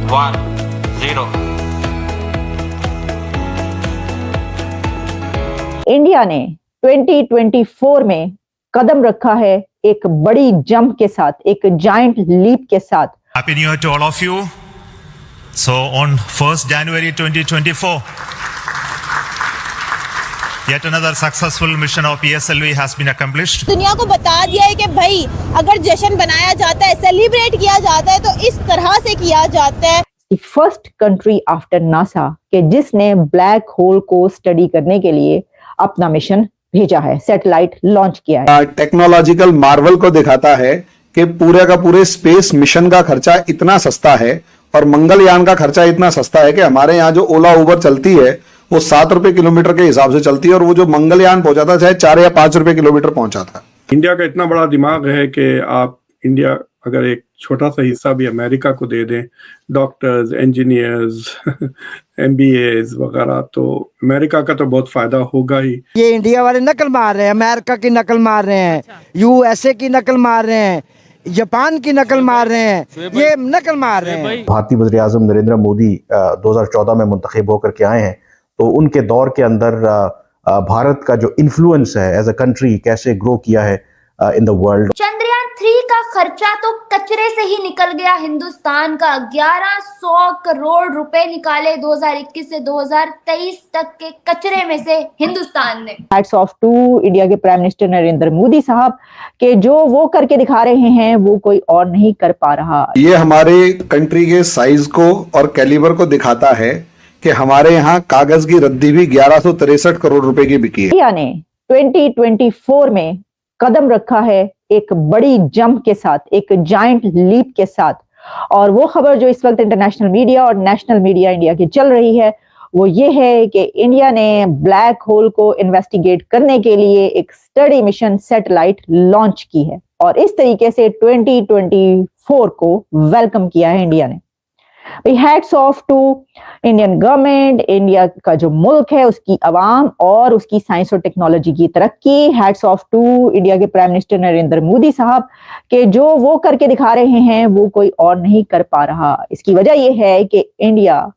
1 0। India ने 2024 में कदम रखा है एक बड़ी जंप के साथ, एक जायंट लीप के साथ। Happy New Year to all of you. So on 1st January 2024, yet another successful mission of PSLV has been accomplished. दुनिया को बता दिया है कि भाई अगर जश्न बनाया जाता है, सेलिब्रेट किया जाता है तो इस तरह से किया जाता है। फर्स्ट कंट्री आफ्टर नासा के जिसने ब्लैक होल को स्टडी करने के लिए अपना मिशन भेजा है, सैटेलाइट लॉन्च किया है। टेक्नोलॉजिकल मार्वल को दिखाता है कि पूरे का पूरे स्पेस मिशन का खर्चा इतना सस्ता है और मंगलयान का खर्चा इतना सस्ता है कि हमारे यहाँ जो ओला उबर चलती है वो 7 रुपए किलोमीटर के हिसाब से चलती है और वो जो मंगलयान पहुंचा था चाहे 4 या 5 रुपए किलोमीटर पहुंचा था। इंडिया का इतना बड़ा दिमाग है कि आप इंडिया अगर एक छोटा सा हिस्सा भी अमेरिका को दे दें, डॉक्टर्स, इंजीनियर्स, एमबीएज वगैरह, तो अमेरिका का तो बहुत फायदा होगा ही। ये इंडिया वाले नकल मार रहे हैं, अमेरिका की नकल मार रहे हैं, यूएसए की नकल मार रहे हैं, जापान की नकल मार रहे हैं, ये नकल मार रहे हैं। भारतीय वज़ीर आज़म नरेंद्र मोदी 2014 में मुंतखब होकर के आए हैं, तो उनके दौर के अंदर भारत का जो इन्फ्लुएंस है एज अ कंट्री कैसे ग्रो किया है इन द वर्ल्ड। चंद्रयान 3 का खर्चा तो कचरे से ही निकल गया। हिंदुस्तान का 1100 करोड़ रुपए निकाले 2021 से 2023 तक के कचरे में से हिंदुस्तान ने। हैट्स ऑफ टू इंडिया के प्राइम मिनिस्टर नरेंद्र मोदी साहब के जो वो करके दिखा रहे हैं वो कोई और नहीं कर पा रहा। ये हमारे कंट्री के साइज को और कैलिबर को दिखाता है कि हमारे यहाँ कागज की रद्दी भी 1163 करोड़ रुपए की बिकी है। इंडिया ने 2024 में कदम रखा है एक बड़ी जंप के साथ, एक जायंट लीप के साथ। और वो खबर जो इस वक्त इंटरनेशनल मीडिया और नेशनल मीडिया इंडिया की चल रही है वो ये है कि इंडिया ने ब्लैक होल को इन्वेस्टिगेट करने के लिए एक स्टडी मिशन सैटेलाइट लॉन्च की है और इस तरीके से 2024 को वेलकम किया है इंडिया ने। Hats off to Indian government, India का जो मुल्क है उसकी आवाम और उसकी साइंस और टेक्नोलॉजी की तरक्की। हैट्स ऑफ टू इंडिया के प्राइम मिनिस्टर नरेंद्र मोदी साहब के जो वो करके दिखा रहे हैं वो कोई और नहीं कर पा रहा। इसकी वजह यह है कि India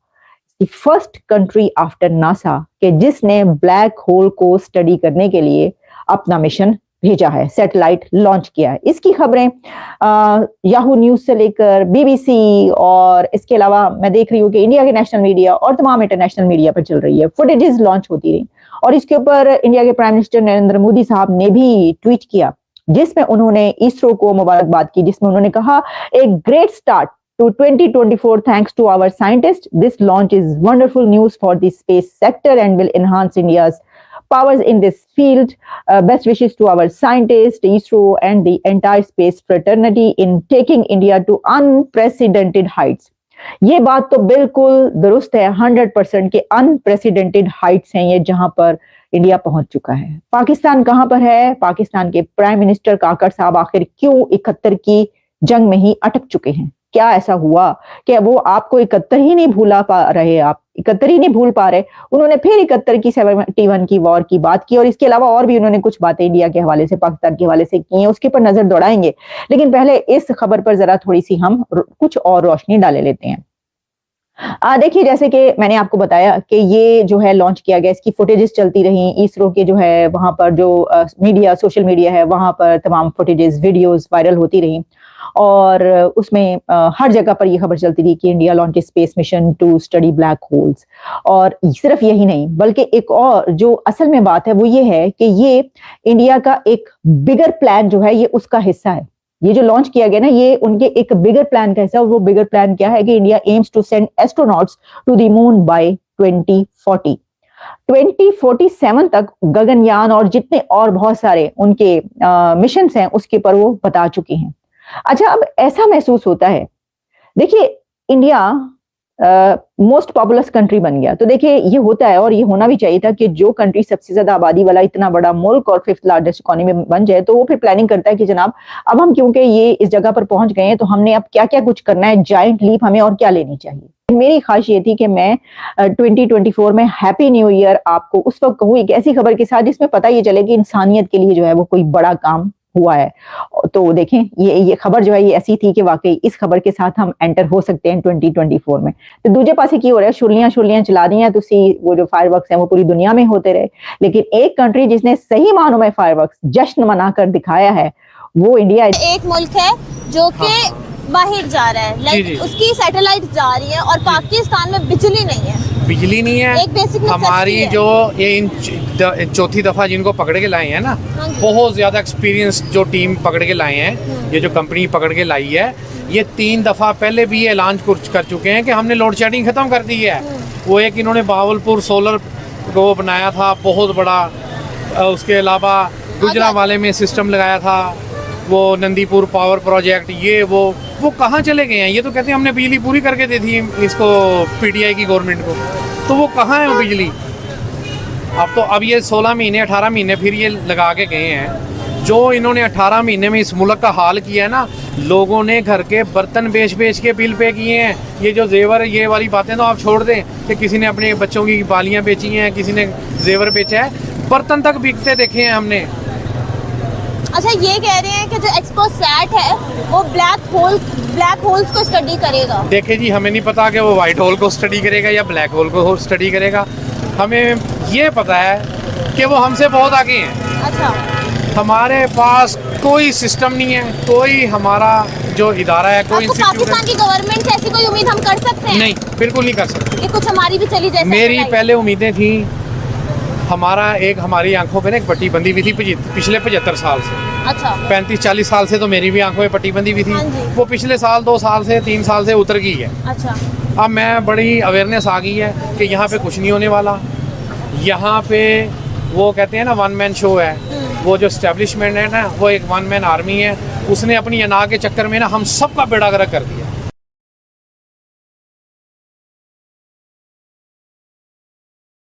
first country after NASA के जिसने ब्लैक होल को स्टडी करने के लिए अपना मिशन भेजा है, सैटेलाइट लॉन्च किया है। इसकी खबरें याहू न्यूज से लेकर बीबीसी और इसके अलावा मैं देख रही हूँ कि इंडिया के नेशनल मीडिया और तमाम इंटरनेशनल मीडिया पर चल रही है। फुटेजेस लॉन्च होती रही और इसके ऊपर इंडिया के प्राइम मिनिस्टर नरेंद्र मोदी साहब ने भी ट्वीट किया जिसमें उन्होंने इसरो को मुबारकबाद की, जिसमें उन्होंने कहा a great start to 2024 thanks to our scientists. This launch is wonderful news for the space sector and will enhance India's powers in this field. Best wishes to our scientists, ISRO and the entire space fraternity in taking India to unprecedented heights. ये बात तो बिल्कुल दुरुस्त है, 100% के unprecedented Heights हैं ये जहां पर इंडिया पहुंच चुका है। पाकिस्तान कहां पर है? पाकिस्तान के प्राइम मिनिस्टर काकड़ साहब आखिर क्यों 71 की जंग में ही अटक चुके हैं? क्या ऐसा हुआ कि वो आपको 71 ही नहीं भूला पा रहे, आप 71 ही नहीं भूल पा रहे? उन्होंने फिर 71 की 71 की वॉर की बात की और इसके अलावा और भी उन्होंने कुछ बातें इंडिया के हवाले से, पाकिस्तान के हवाले से की हैं, उसके ऊपर नजर दौड़ाएंगे। लेकिन पहले इस खबर पर जरा थोड़ी सी हम कुछ और रोशनी डाले लेते हैं। देखिए, जैसे कि मैंने आपको बताया कि ये जो है लॉन्च किया गया, इसकी फुटेजेस चलती रही, इसरो के जो है वहां पर जो मीडिया, सोशल मीडिया है वहां पर तमाम फुटेजेस, वीडियोस वायरल होती रही और उसमें हर जगह पर ये खबर चलती थी कि India launch space mission to study black holes. और सिर्फ यही नहीं बल्कि एक और जो असल में बात है वो ये है कि ये इंडिया का एक बिगर प्लान जो है ये उसका हिस्सा है। ये जो लॉन्च किया गया ना ये उनके एक बिगर प्लान का हिस्सा है। वो बिगर प्लान क्या है कि India aims to send astronauts to the moon by 2040। 2047 तक गगनयान और जितने और बहुत सारे उनके मिशन हैं उसके पर वो बता चुकी हैं। अच्छा, अब ऐसा महसूस होता है, देखिए इंडिया मोस्ट पॉपुलस कंट्री बन गया, तो देखिए ये होता है और ये होना भी चाहिए था कि जो कंट्री सबसे ज्यादा आबादी वाला इतना बड़ा मुल्क और 5th लार्जेस्ट इकोनॉमी बन जाए तो वो फिर प्लानिंग करता है कि जनाब अब हम क्योंकि ये इस जगह पर पहुंच गए हैं तो हमने अब क्या क्या कुछ करना है, जायंट लीप हमें और क्या लेनी चाहिए। मेरी ख्वाहिश ये थी कि मैं 2024 में हैप्पी न्यू ईयर आपको उस वक्त कहूँ एक ऐसी खबर के साथ जिसमें पता ये चले कि इंसानियत के लिए जो है वो कोई बड़ा काम हुआ है। तो देखें ये खबर जो है ये ऐसी थी कि वाकई इस खबर के साथ हम एंटर हो सकते हैं 2024 में। तो दूजे पासे की हो रहा है, छुलियां चला दी हैं तुसी, वो जो फायरवर्क्स हैं वो पूरी दुनिया में होते रहे, लेकिन एक कंट्री जिसने सही मानों में फायरवर्क्स जश्न मनाकर दिखाया है वो इंडिया है। एक मुल्क है जो कि बाहर जा रहा है, लाइक उसकी सैटेलाइट जा रही है और पाकिस्तान में बिजली नहीं है। बिजली नहीं है। एक बेसिक हमारी जो ये चौथी दफा जिनको पकड़ के लाए हैं ना, बहुत ज्यादा एक्सपीरियंस जो टीम पकड़ के लाए हैं, ये जो कंपनी पकड़ के लाई है, ये 3 दफा पहले भी ये ऐलान कर चुके हैं कि हमने लोड शेडिंग खत्म कर दी है। वो एक इन्होंने बहावलपुर सोलर को बनाया था बहुत बड़ा, उसके अलावा गुजरांवाले में सिस्टम लगाया था, वो नंदीपुर पावर प्रोजेक्ट, ये वो कहाँ चले गए हैं? ये तो कहते हैं हमने बिजली पूरी करके दे दी इसको, पीटीआई की गवर्नमेंट को, तो वो कहाँ है वो बिजली? अब ये 16 महीने 18 महीने फिर ये लगा के गए हैं। जो इन्होंने 18 महीने में इस मुल्क का हाल किया है ना, लोगों ने घर के बर्तन बेच के बिल पे किए हैं। ये जो जेवर, ये वाली बातें तो आप छोड़ दें कि किसी ने अपने बच्चों की बालियाँ बेची हैं, किसी ने जेवर बेचा है, बर्तन तक बिकते देखे हैं हमने। अच्छा, ये कह रहे हैं कि जो एक्सपोसैट है वो ब्लैक होल्स को स्टडी करेगा। देखिए जी, हमें नहीं पता कि वो वाइट होल को स्टडी करेगा या ब्लैक होल को स्टडी करेगा। हमें ये पता है कि वो हमसे बहुत आगे हैं। अच्छा, हमारे पास कोई सिस्टम नहीं है, कोई हमारा जो इदारा है, कोई आपको पाकिस्तान की गवर्नमेंट से ऐसी कोई उम्मीद हम कर सकते हैं? नहीं, बिल्कुल नहीं कर सकते। कि कुछ हमारी भी चली जाए। मेरी पहले उम्मीदें थी, हमारी आंखों पे ना एक पट्टी बंधी हुई थी पिछले 75 साल से। अच्छा, 35-40 साल से तो मेरी भी आंखों में पट्टी बंधी हुई थी, वो पिछले साल 2 साल से 3 साल से उतर गई है। अच्छा, अब मैं बड़ी अवेयरनेस आ गई है कि यहाँ पे कुछ नहीं होने वाला। यहाँ पे वो कहते हैं ना 1 मैन शो है, वो जो एस्टेब्लिशमेंट है ना, वो एक 1 मैन आर्मी है। उसने अपनी अना के चक्कर में ना हम सबका बेड़ा गर्क कर दिया।